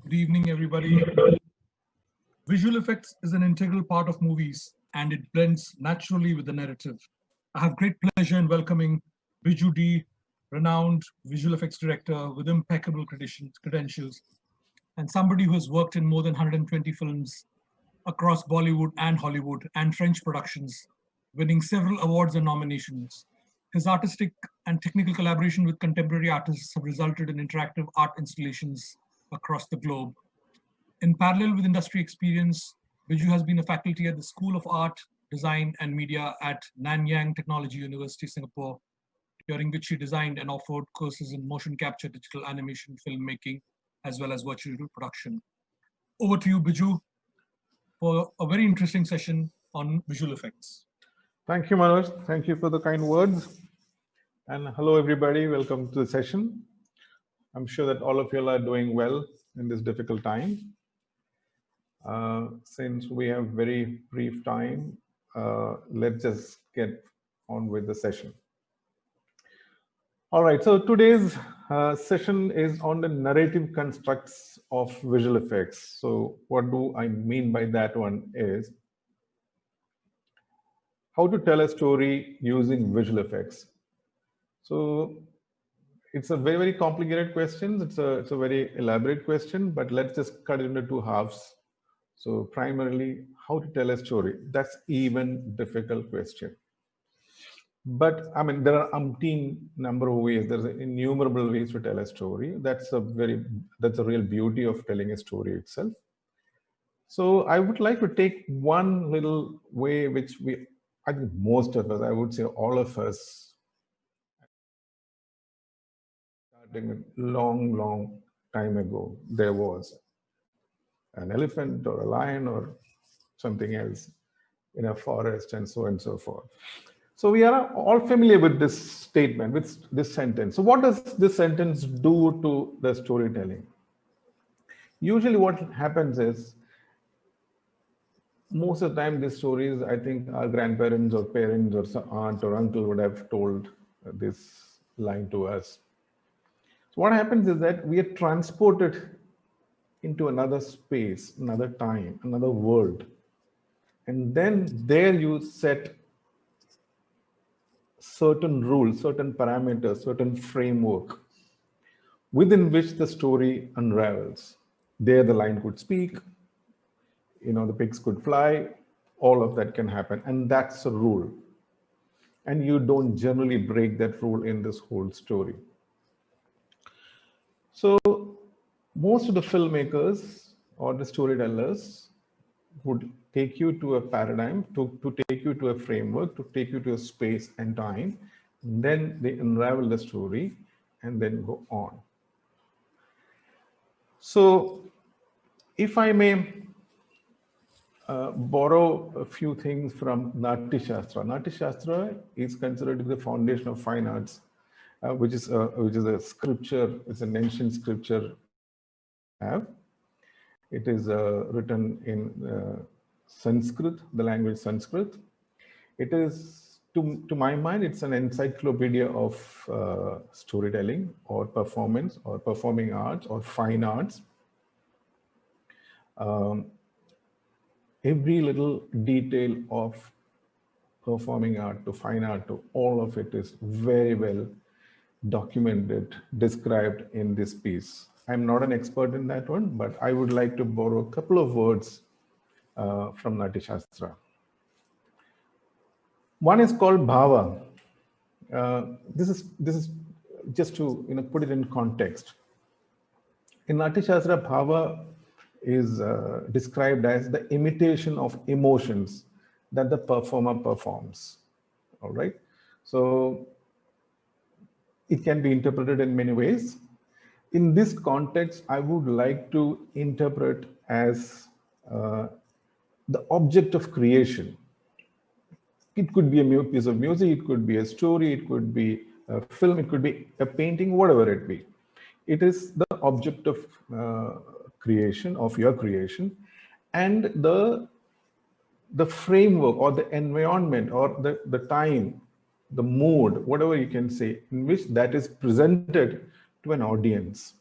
Good evening, everybody. Visual effects is an integral part of movies, and it blends naturally with the narrative. I have great pleasure in welcoming Biju D, renowned visual effects director with impeccable credentials, and somebody who has worked in more than 120 films across Bollywood and Hollywood and French productions, winning several awards and nominations. His artistic and technical collaboration with contemporary artists have resulted in interactive art installations across the globe. In parallel with industry experience, Biju has been a faculty at the School of Art, Design and Media at Nanyang Technology University, Singapore, during which he designed and offered courses in motion capture, digital animation, filmmaking, as well as virtual production. Over to you, Biju, for a very interesting session on visual effects. Thank you, Manoj. Thank you for the kind words. And hello, everybody. Welcome to the session. I'm sure that all of you are doing well in this difficult time. Since we have very brief time, let's just get on with the session. All right, so today's session is on the narrative constructs of visual effects. So what do I mean by that one is how to tell a story using visual effects. So it's a very, very complicated question. It's a very elaborate question, but let's just cut it into two halves. So primarily, how to tell a story. That's even difficult question. But I mean, there are umpteen number of ways. There's innumerable ways to tell a story. That's a real beauty of telling a story itself. So I would like to take one little way, which I think most of us, I would say all of us, starting a long, long time ago, there was an elephant or a lion or something else in a forest and so forth. So we are all familiar with this statement, with this sentence. So what does this sentence do to the storytelling? Usually what happens is, most of the time these stories, I think our grandparents or parents or some aunt or uncle would have told this line to us. So what happens is that we are transported into another space, another time, another world. And then there you set certain rules, certain parameters, certain framework within which the story unravels. There the line could speak, the pigs could fly, all of that can happen. And that's a rule. And you don't generally break that rule in this whole story. So most of the filmmakers or the storytellers would take you to a paradigm, to take you to a framework, to take you to a space and time. And then they unravel the story and then go on. So if I may borrow a few things from Natya Shastra. Natya Shastra is considered to be the foundation of fine arts, which is a scripture. It's an ancient scripture. It is written in Sanskrit, the language Sanskrit. It is, to my mind, it's an encyclopedia of storytelling or performance or performing arts or fine arts. Every little detail of performing art to fine art to all of it is very well documented, described in this piece. I'm not an expert in that one, but I would like to borrow a couple of words from Natya Shastra. One is called bhava. This is just to put it in context. In Natya Shastra, bhava is described as the imitation of emotions that the performer performs. All right. So it can be interpreted in many ways. In this context, I would like to interpret as the object of creation. It could be a piece of music, it could be a story, it could be a film, it could be a painting, whatever it be. It is the object of creation, of your creation, and the framework or the environment or the time, the mood, whatever you can say, in which that is presented to an audience.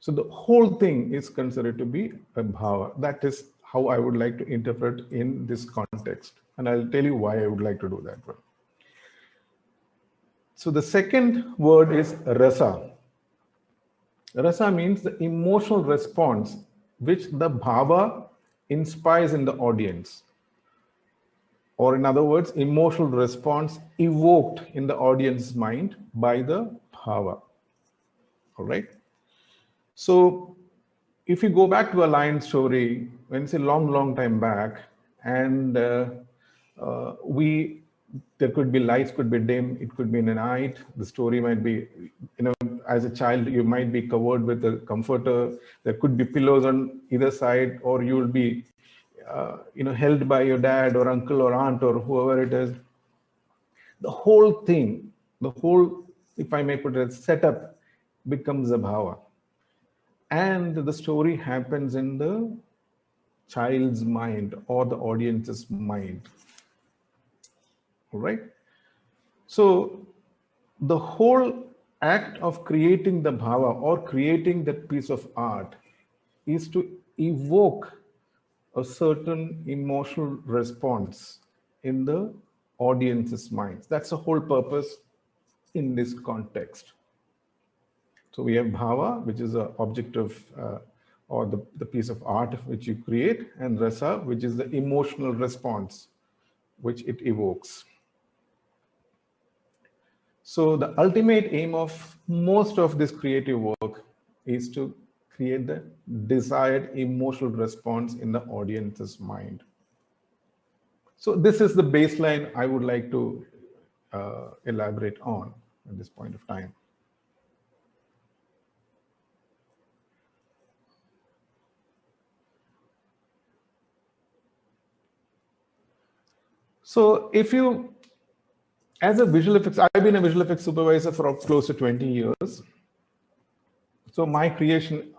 So the whole thing is considered to be a bhava. That is how I would like to interpret in this context. And I'll tell you why I would like to do that one. So the second word is rasa. Rasa means the emotional response which the bhava inspires in the audience. Or in other words, emotional response evoked in the audience's mind by the bhava. All right. So if you go back to a lion story, when it's a long time back, and there could be lights, could be dim, it could be in the night. The story might be, as a child, you might be covered with a comforter. There could be pillows on either side, or you will be, held by your dad or uncle or aunt or whoever it is. The whole thing, if I may put it, setup becomes a bhava. And the story happens in the child's mind or the audience's mind. All right. So the whole act of creating the bhava or creating that piece of art is to evoke a certain emotional response in the audience's minds. That's the whole purpose in this context. So we have bhava, which is an object of or the piece of art which you create, and rasa, which is the emotional response which it evokes. So the ultimate aim of most of this creative work is to create the desired emotional response in the audience's mind. So this is the baseline I would like to elaborate on at this point of time. So if you, as a visual effects, I've been a visual effects supervisor for close to 20 years. So my creation,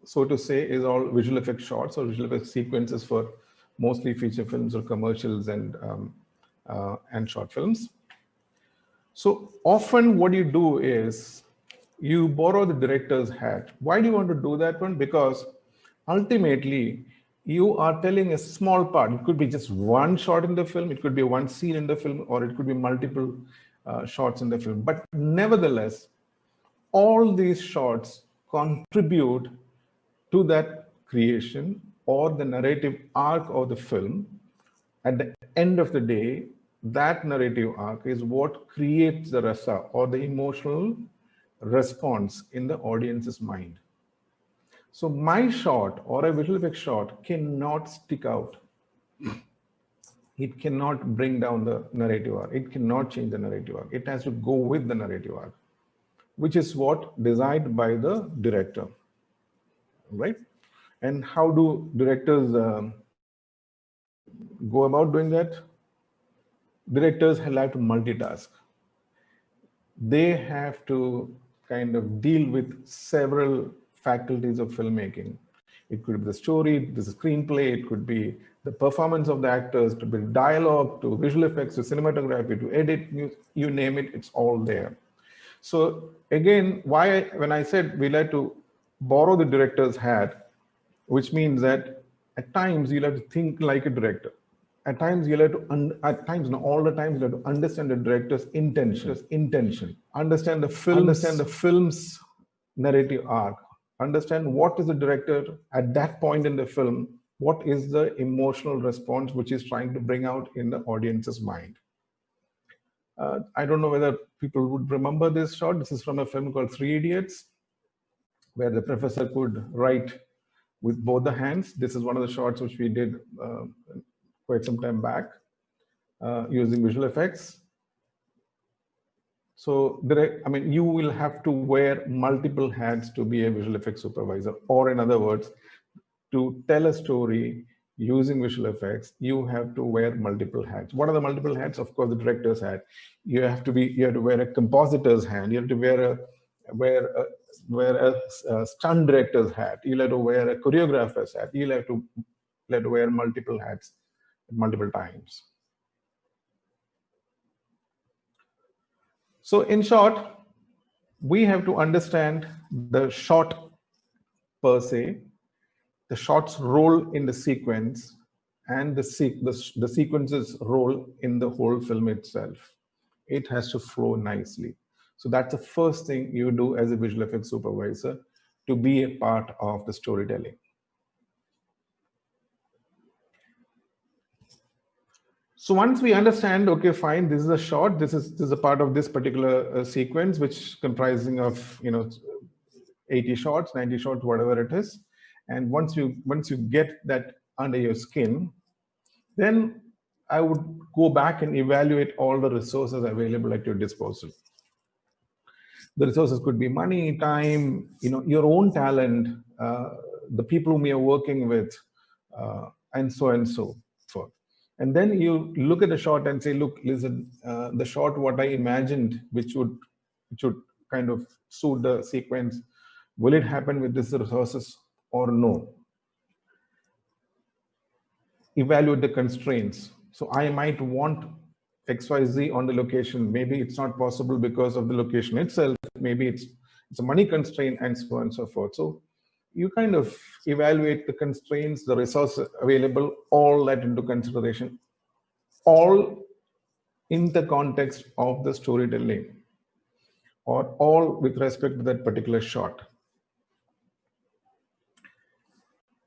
so to say, is all visual effects shots or visual effects sequences for mostly feature films or commercials and short films. So often what you do is you borrow the director's hat. Why do you want to do that one? Because ultimately you are telling a small part. It could be just one shot in the film, it could be one scene in the film, or it could be multiple shots in the film. But nevertheless, all these shots contribute to that creation or the narrative arc of the film. At the end of the day, that narrative arc is what creates the rasa or the emotional response in the audience's mind. So my shot or a visual effects shot cannot stick out. It cannot bring down the narrative arc. It cannot change the narrative arc. It has to go with the narrative arc, which is what designed by the director, right? And how do directors go about doing that? Directors have to multitask. They have to kind of deal with several faculties of filmmaking. It could be the story, the screenplay, it could be the performance of the actors, to be dialogue, to visual effects, to cinematography, to edit, you name it, it's all there. So again, when I said we like to borrow the director's hat, which means that at times you'll have to think like a director. At times you'll have to, not all the times, you'll have to understand the director's intention, understand the film's narrative arc, understand what is the director at that point in the film, what is the emotional response which is trying to bring out in the audience's mind. I don't know whether people would remember this shot. This is from a film called Three Idiots, where the professor could write with both the hands. This is one of the shots which we did quite some time back using visual effects. So you will have to wear multiple hats to be a visual effects supervisor, or in other words, to tell a story using visual effects, you have to wear multiple hats. What are the multiple hats? Of course, the director's hat. You have to wear a compositor's hat. You have to wear a stunt director's hat. You'll have to wear a choreographer's hat. You'll have to wear multiple hats multiple times. So in short, we have to understand the shot per se, the shot's role in the sequence, and the sequence's role in the whole film itself. It has to flow nicely. So that's the first thing you do as a visual effects supervisor to be a part of the storytelling. So once we understand, okay, fine, this is a shot, this is a part of this particular sequence, which comprising of 80 shots, 90 shots, whatever it is. And once you get that under your skin, then I would go back and evaluate all the resources available at your disposal. The resources could be money, time, your own talent, the people whom you're working with, and so forth. And then you look at the shot and say, look, listen, the shot what I imagined, which would kind of suit the sequence, will it happen with these resources or no? Evaluate the constraints. So I might want XYZ on the location. Maybe it's not possible because of the location itself. Maybe it's a money constraint, and so on and so forth. So you kind of evaluate the constraints, the resources available, all that into consideration, all in the context of the storytelling, or all with respect to that particular shot.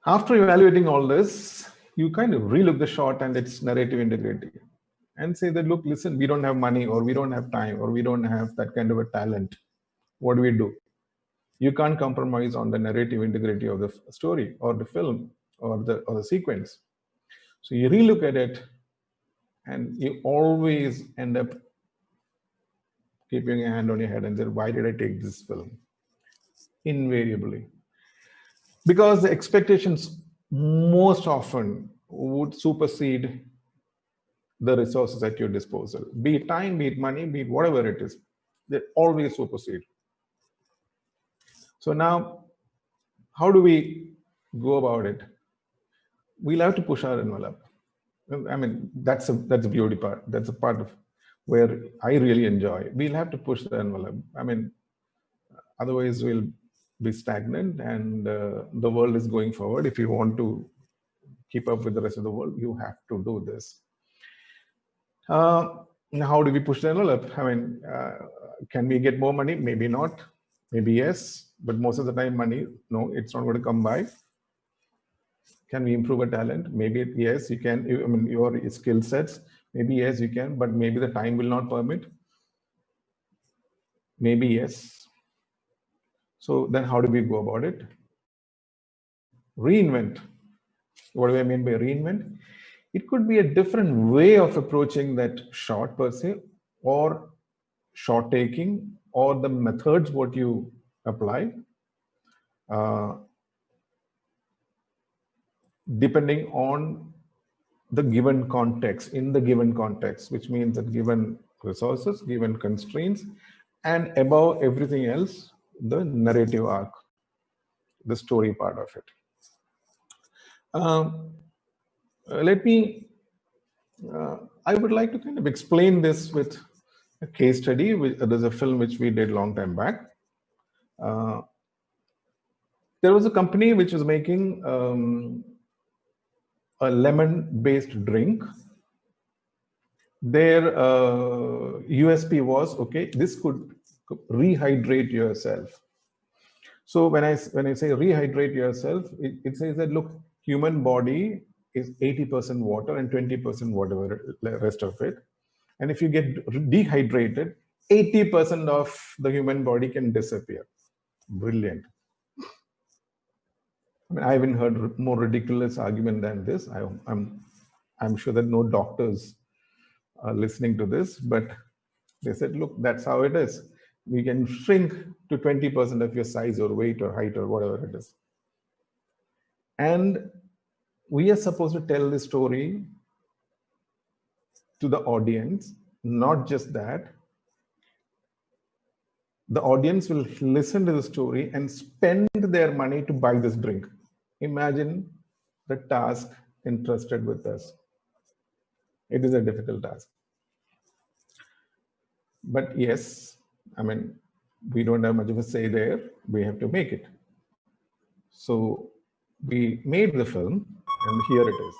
After evaluating all this, you kind of relook the shot and its narrative integrity and say that, look, listen, we don't have money, or we don't have time, or we don't have that kind of a talent. What do we do? You can't compromise on the narrative integrity of the story or the film or the sequence. So you relook at it, and you always end up keeping a hand on your head and say, why did I take this film? Invariably. Because the expectations most often would supersede the resources at your disposal. Be it time, be it money, be it whatever it is. They always supersede. So now, how do we go about it? We'll have to push our envelope. I mean, that's a beauty part. That's a part of where I really enjoy. We'll have to push the envelope. I mean, otherwise we'll be stagnant, and the world is going forward. If you want to keep up with the rest of the world, you have to do this. How do we push the envelope? I mean, can we get more money? Maybe not. Maybe yes. But most of the time, money, no, it's not going to come by. Can we improve a talent? Maybe yes, you can. I mean, your skill sets, maybe yes, you can, but maybe the time will not permit. Maybe yes. So then how do we go about it? Reinvent. What do I mean by reinvent? It could be a different way of approaching that shot per se, or shot taking, or the methods what you apply, depending on the given context, in the given context, which means that given resources, given constraints, and above everything else, the narrative arc, the story part of it. I would like to kind of explain this with a case study. There's a film which we did long time back. There was a company which was making a lemon-based drink. Their USP was, okay, this could rehydrate yourself. So when I say rehydrate yourself, it says that, look, human body is 80% water and 20% whatever rest of it. And if you get dehydrated, 80% of the human body can disappear. Brilliant. I mean, I haven't heard more ridiculous argument than this. I'm sure that no doctors are listening to this, but they said, look, that's how it is. We can shrink to 20% of your size or weight or height or whatever it is. And we are supposed to tell the story to the audience. Not just that, the audience will listen to the story and spend their money to buy this drink. Imagine the task entrusted with us. It is a difficult task. But yes, I mean, we don't have much of a say there. We have to make it. So we made the film, and here it is.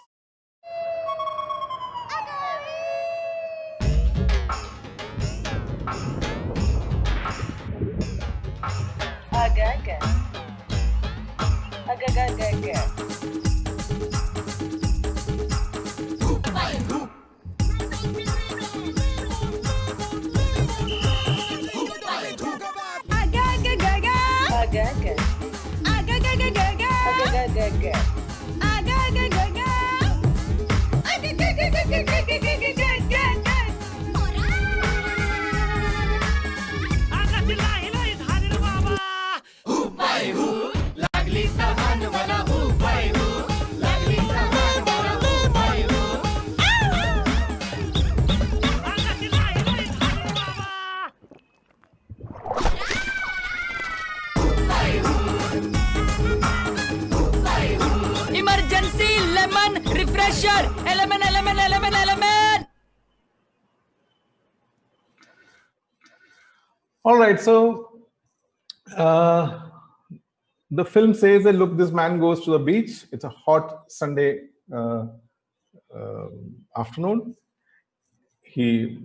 Emergency lemon refresher. Element. All right, so the film says that, look, this man goes to the beach. It's a hot Sunday afternoon. He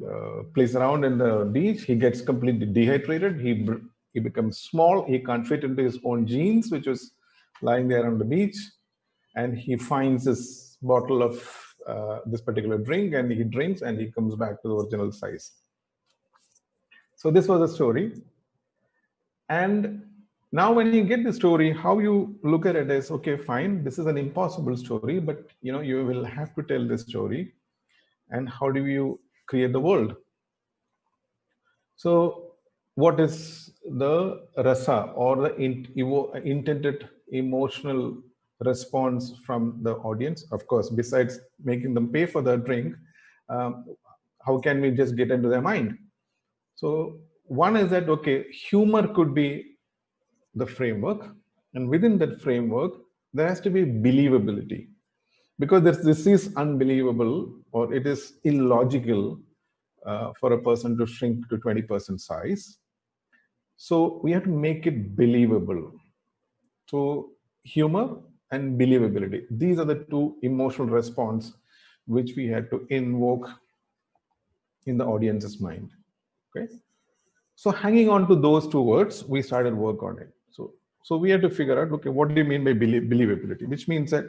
plays around in the beach. He gets completely dehydrated. He becomes small. He can't fit into his own jeans, which was lying there on the beach. And he finds this bottle of this particular drink, and he drinks, and he comes back to the original size. So this was the story. And now when you get the story, how you look at it is, okay, fine, this is an impossible story, but you will have to tell this story. And how do you create the world? So what is the rasa, or the intended emotional response from the audience? Of course, besides making them pay for the drink, how can we just get into their mind? So one is that, okay, humor could be the framework, and within that framework, there has to be believability, because this is unbelievable, or it is illogical for a person to shrink to 20% size. So we have to make it believable. So humor and believability, these are the two emotional response which we had to invoke in the audience's mind. Okay. So hanging on to those two words, we started work on it. So we had to figure out, okay, what do you mean by believability? Which means that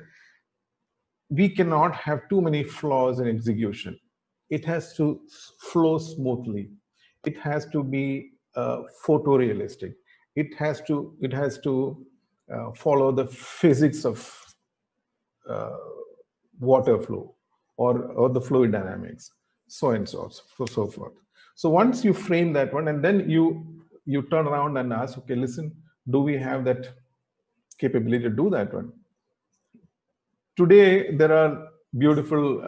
we cannot have too many flaws in execution. It has to flow smoothly. It has to be photorealistic. It has to follow the physics of water flow or the fluid dynamics, so and so forth. So once you frame that one, and then you turn around and ask, okay, listen, do we have that capability to do that one? Today, there are beautiful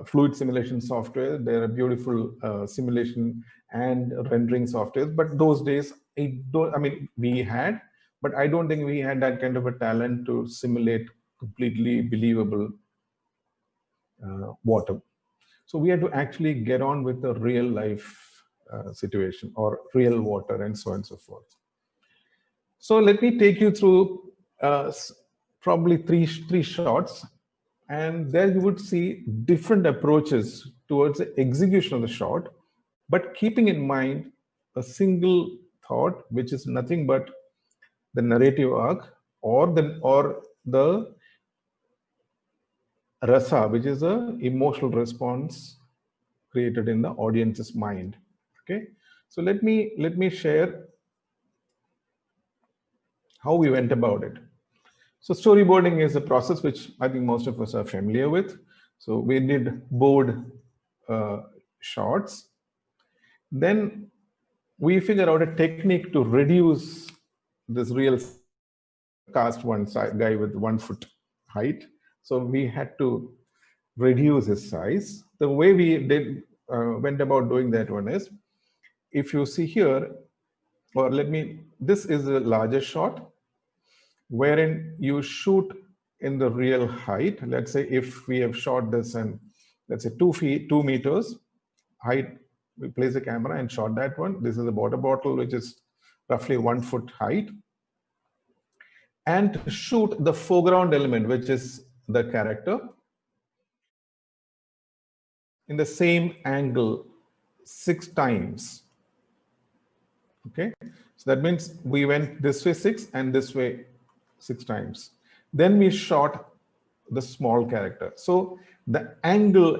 fluid simulation software. There are beautiful simulation and rendering softwares. But those days, we had, but I don't think we had that kind of a talent to simulate completely believable water. So we had to actually get on with the real life situation, or real water, and so on and so forth. So let me take you through probably three shots, and there you would see different approaches towards the execution of the shot, but keeping in mind a single thought, which is nothing but the narrative arc, or the rasa, which is the emotional response created in the audience's mind. Okay, so let me share how we went about it. So storyboarding is a process which I think most of us are familiar with. So we did board shots. Then we figured out a technique to reduce this real cast one guy with 1 foot height. So we had to reduce his size. The way we went about doing that one is, if you see here, or this is a larger shot, wherein you shoot in the real height. Let's say if we have shot this and let's say 2 meters height, we place the camera and shot that one. This is a water bottle, which is roughly 1 foot height. and shoot the foreground element, which is the character, in the same angle 6 times. Okay, so that means we went this way 6 and this way 6 times. Then we shot the small character. So the angle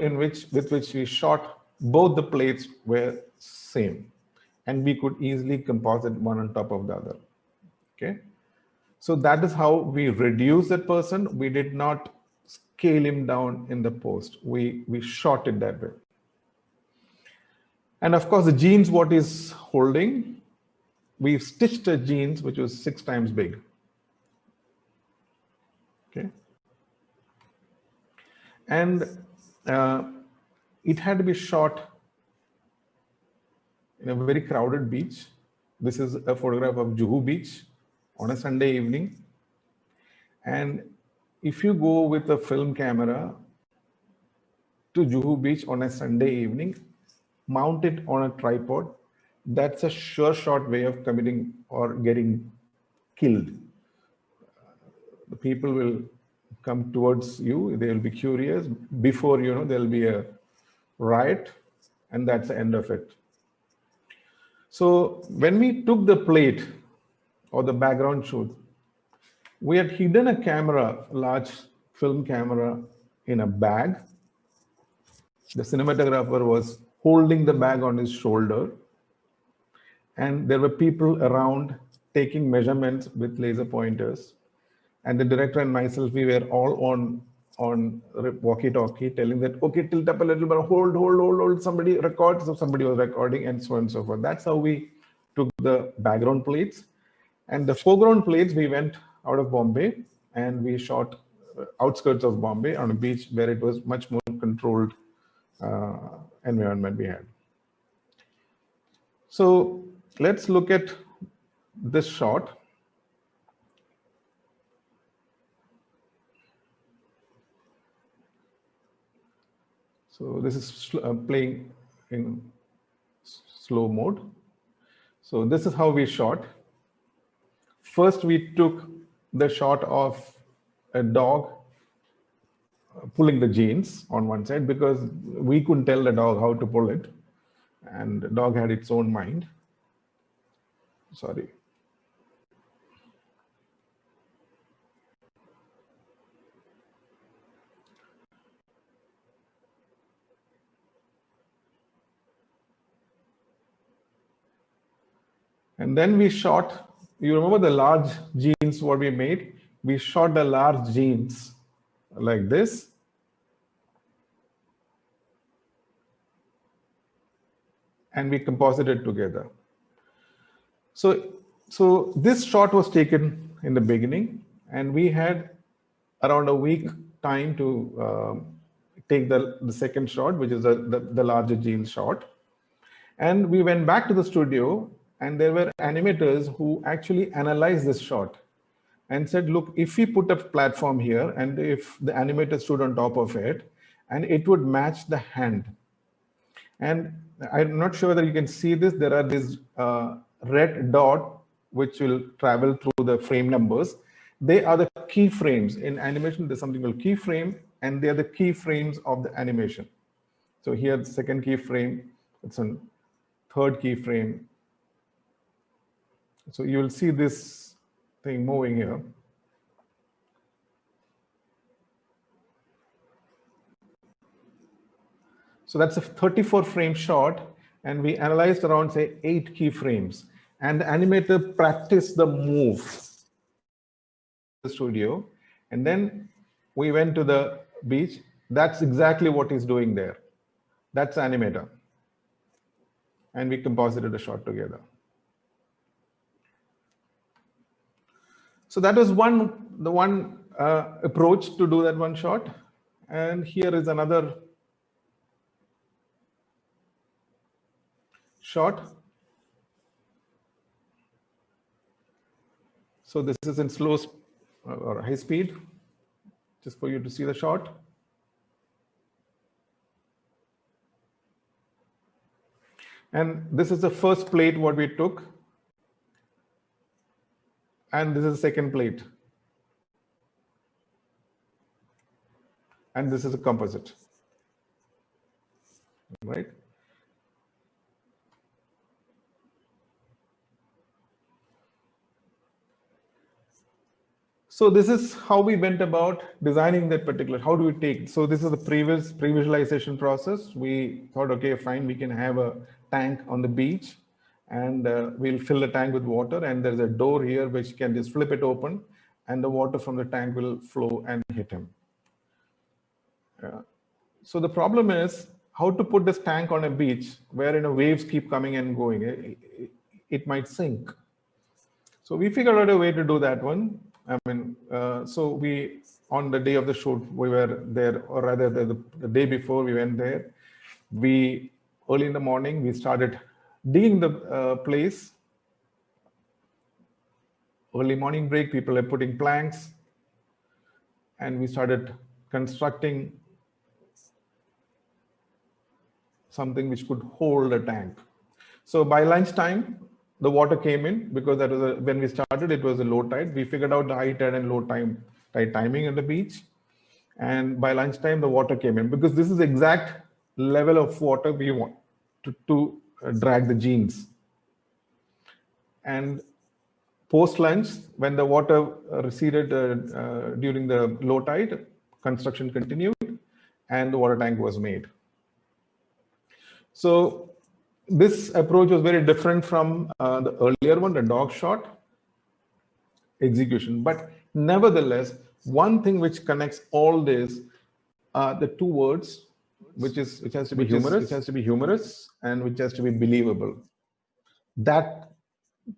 with which we shot both the plates were same, and we could easily composite one on top of the other. Okay, so that is how we reduce that person. We did not scale him down in the post. We shot it that way. And of course, the jeans, what is holding, we stitched a jeans which was 6 times big. Okay, and it had to be shot in a very crowded beach. This is a photograph of Juhu Beach on a Sunday evening. And if you go with a film camera to Juhu Beach on a Sunday evening, mount it on a tripod, that's a sure shot way of committing or getting killed. The people will come towards you, they will be curious. Before you know, there'll be a riot, and that's the end of it. So when we took the plate or the background shoot, we had hidden a camera, a large film camera, in a bag. The cinematographer was holding the bag on his shoulder, and there were people around taking measurements with laser pointers. And the director and myself, we were all on walkie-talkie, telling that, okay, tilt up a little bit, hold, somebody records. So somebody was recording, and so on and so forth. That's how we took the background plates. And the foreground plates, we went out of Bombay, and we shot outskirts of Bombay on a beach where it was much more controlled environment we had. So let's look at this shot. So this is playing in slow mode. So this is how we shot. First, we took the shot of a dog pulling the jeans on one side, because we couldn't tell the dog how to pull it, and the dog had its own mind. Sorry. And then we shot, you remember the large jeans what we made? We shot the large jeans like this. And we composited together. So this shot was taken in the beginning, and we had around a week time to take the second shot, which is the larger jeans shot. And we went back to the studio, and there were animators who actually analyzed this shot and said, look, if we put a platform here, and if the animator stood on top of it, and it would match the hand. And I'm not sure whether you can see this. There are these red dot which will travel through the frame numbers. They are the keyframes. In animation, there's something called keyframe, and they are the keyframes of the animation. So here, the second keyframe, it's a third keyframe. So you will see this thing moving here. So that's a 34 frame shot, and we analyzed around, say, 8 keyframes. And the animator practiced the move in the studio, and then we went to the beach. That's exactly what he's doing there. That's the animator. And we composited a shot together. So that was the one approach to do that one shot. And here is another shot. So this is in slow or high speed, just for you to see the shot. And this is the first plate what we took. And this is the second plate. and this is a composite, right? So this is how we went about designing that particular, how do we take, so this is the previous pre-visualization process. We thought, okay, fine, we can have a tank on the beach and we'll fill the tank with water, and there's a door here which can just flip it open and the water from the tank will flow and hit him. So the problem is how to put this tank on a beach where waves keep coming and going. It might sink. So we figured out a way to do that one. I mean, so we, on the day of the shoot, we were there, or rather the day before we went there, we, early in the morning, we started digging the place. Early morning break, people are putting planks, and we started constructing something which could hold a tank. So by lunchtime, the water came in, because that was when we started, it was a low tide. We figured out the high tide and low tide timing on the beach. And by lunchtime, the water came in, because this is the exact level of water we want to drag the jeans. And post lunch, when the water receded during the low tide, construction continued and the water tank was made. So this approach was very different from the earlier one, the dog shot execution. But nevertheless, one thing which connects all this are the two words, which has to be humorous, and which has to be believable. That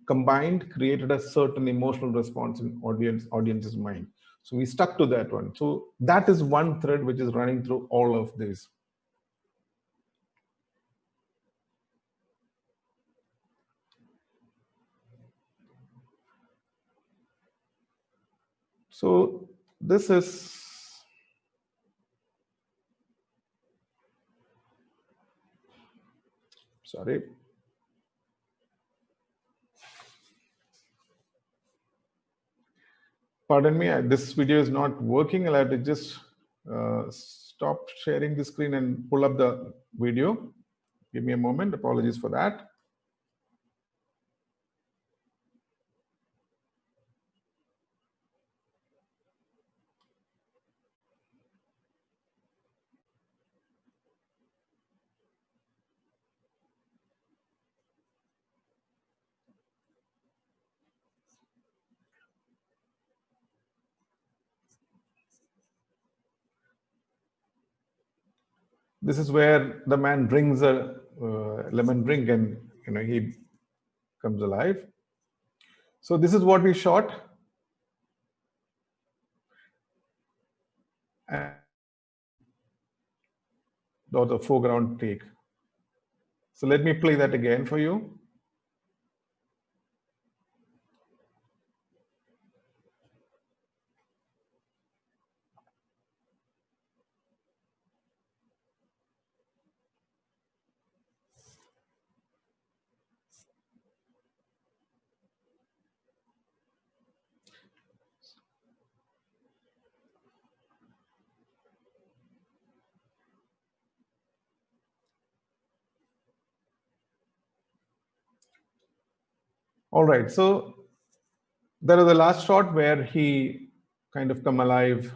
combined created a certain emotional response in audience's mind. So we stuck to that one. So that is one thread which is running through all of this. So this is, sorry. Pardon me, this video is not working. I'll have to just stop sharing the screen and pull up the video. Give me a moment, apologies for that. This is where the man drinks a lemon drink and he comes alive. So this is what we shot. And the foreground take. So let me play that again for you. All right, so that is the last shot where he kind of come alive,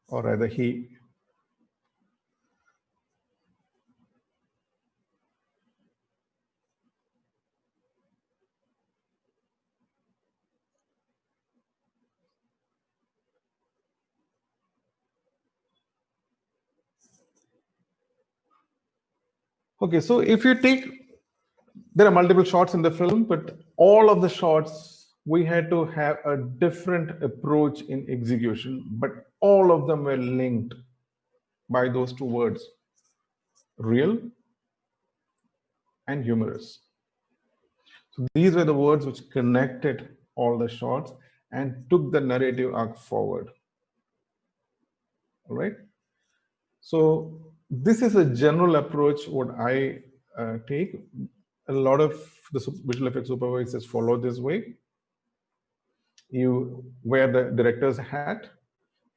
or rather he. Okay, so if you take, there are multiple shots in the film, but all of the shots, we had to have a different approach in execution, but all of them were linked by those two words, real and humorous. So these were the words which connected all the shots and took the narrative arc forward. All right. So this is a general approach what I take. A lot of the visual effects supervisors follow this way. You wear the director's hat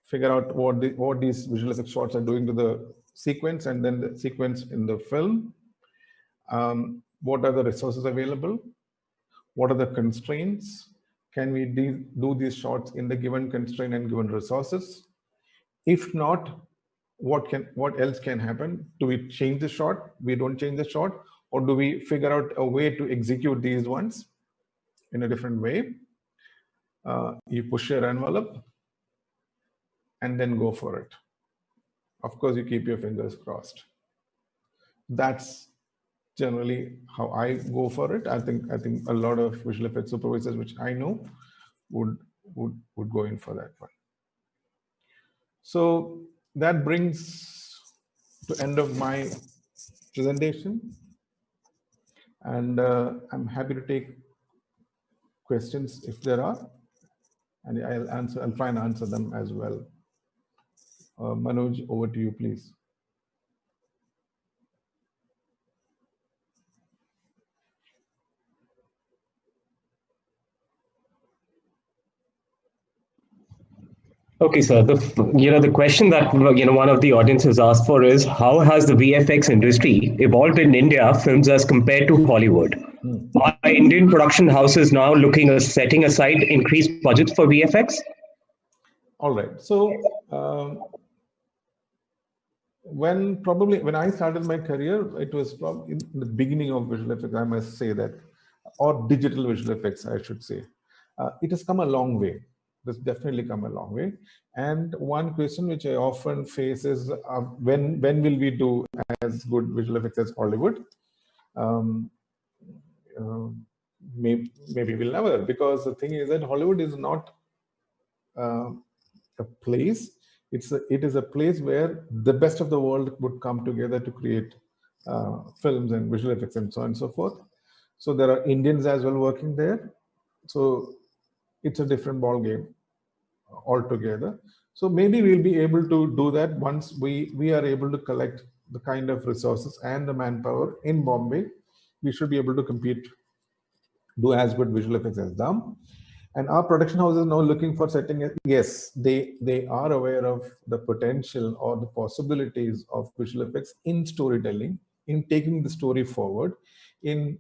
figure out what these visual effects shots are doing to the sequence, and then the sequence in the film. What are the resources available? What are the constraints? Can we do these shots in the given constraint and given resources? If not, what else can happen? Do we change the shot? We don't change the shot, or do we figure out a way to execute these ones in a different way? You push your envelope and then go for it. Of course, you keep your fingers crossed. That's generally how I go for it. I think a lot of visual effects supervisors, which I know, would go in for that one. So that brings to end of my presentation, and I'm happy to take questions if there are, and I'll try and answer them as well. Manoj, over to you, please. Okay, sir. The question that one of the audiences asked for is, how has the VFX industry evolved in India films as compared to Hollywood? Are Indian production houses now setting aside increased budgets for VFX? All right. So when I started my career, it was probably in the beginning of visual effects, I must say that, or digital visual effects, I should say. It has come a long way. It's definitely come a long way. And one question which I often face is, when will we do as good visual effects as Hollywood? Maybe we'll never, because the thing is that Hollywood is not a place. It is a place where the best of the world would come together to create films and visual effects and so on and so forth. So there are Indians as well working there. So it's a different ball game altogether. So maybe we'll be able to do that once we are able to collect the kind of resources and the manpower in Bombay. We should be able to compete, do as good visual effects as them. And our production house is now looking for setting. Yes, they are aware of the potential or the possibilities of visual effects in storytelling, in taking the story forward, in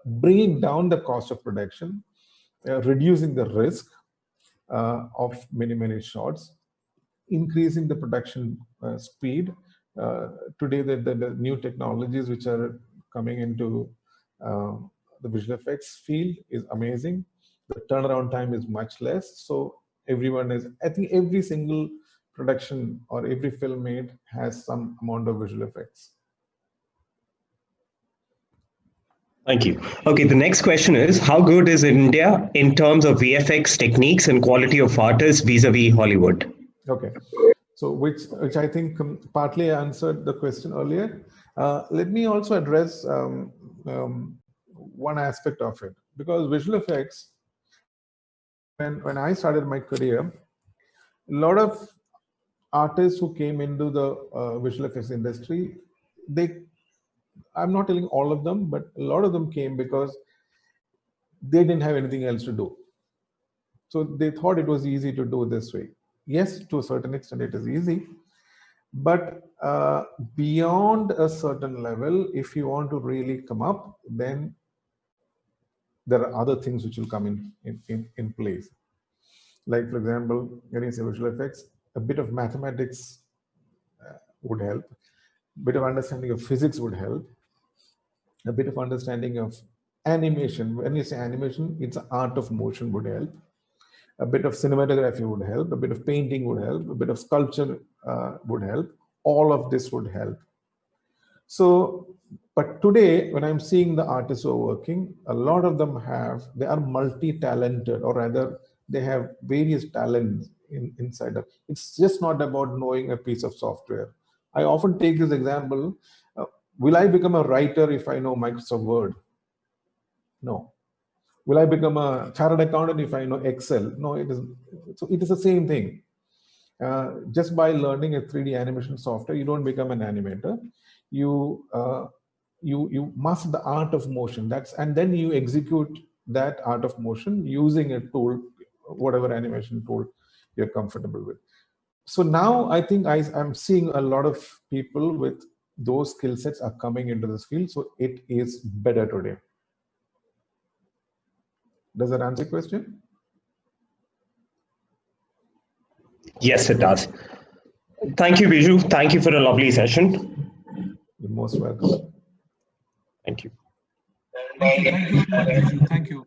bringing down the cost of production, reducing the risk of many shots, increasing the production speed. Today, the new technologies which are coming into the visual effects field is amazing. The turnaround time is much less. So I think every single production or every film made has some amount of visual effects. Thank you. Okay, the next question is, how good is India in terms of VFX techniques and quality of artists vis-a-vis Hollywood? Okay, so which I think partly answered the question earlier. Let me also address one aspect of it, because visual effects, when I started my career, a lot of artists who came into the visual effects industry, I'm not telling all of them, but a lot of them came because they didn't have anything else to do. So they thought it was easy to do this way. Yes, to a certain extent it is easy, but beyond a certain level, if you want to really come up, then there are other things which will come in place. Like, for example, when you say visual effects, a bit of mathematics would help, a bit of understanding of physics would help, a bit of understanding of animation. When you say animation, it's an art of motion would help. A bit of cinematography would help, a bit of painting would help, a bit of sculpture would help. All of this would help. So, but today, when I'm seeing the artists who are working, a lot of them they are multi-talented, or rather, they have various talents inside them. It's just not about knowing a piece of software. I often take this example. Will I become a writer if I know Microsoft Word? No. Will I become a chartered accountant if I know Excel? No, it is. So it is the same thing. Just by learning a 3D animation software, you don't become an animator. You master the art of motion. And then you execute that art of motion using a tool, whatever animation tool you're comfortable with. So now I think I'm seeing a lot of people with those skill sets are coming into this field. So it is better today. Does that answer your question? Yes, it does. Thank you, Biju. Thank you for a lovely session. You're most welcome. Thank you. Thank you very much, Biju. Thank you.